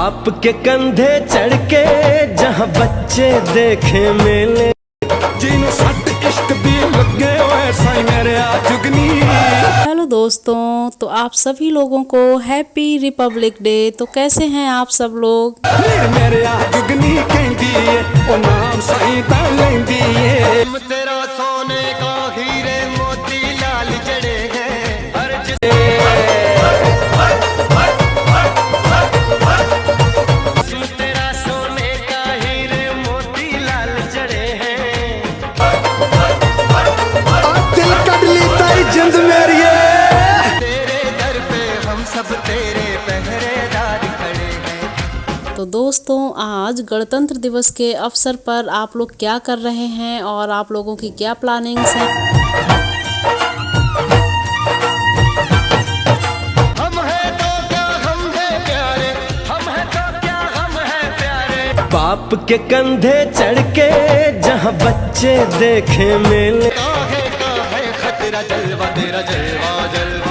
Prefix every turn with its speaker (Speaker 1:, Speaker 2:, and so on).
Speaker 1: बाप के कंधे चढ़ के जहाँ बच्चे देखे मेले,
Speaker 2: जिन्हों सट इश्क दी लगे हुए साईं मेरे जुगनी।
Speaker 3: हेलो दोस्तों, तो आप सभी लोगों को हैप्पी रिपब्लिक डे। तो कैसे हैं आप सब लोग?
Speaker 2: मेरे जुगनी कहंदी है ओ नाम साईं ता लेंदी है। तेरा सोने का हीरे मोती लाल जड़े हैं हर तेरा सोने का हीरे मोती लाल जड़े हैं। दिल कट ली ताई जिंद मेरी, तेरे दर पे हम सब तेरे पहरेदार खड़े हैं।
Speaker 3: तो दोस्तों, आज गणतंत्र दिवस के अवसर पर आप लोग क्या कर रहे हैं और आप लोगों की क्या प्लानिंग्स हैं?
Speaker 2: हम हैं तो क्या हम हैं प्यारे, हम हैं तो क्या हम हैं प्यारे।
Speaker 1: बाप के कंधे चढ़ के जहाँ बच्चे देखे मेले,
Speaker 2: काहे खतरा जलवा तेरा जलवा जलवा।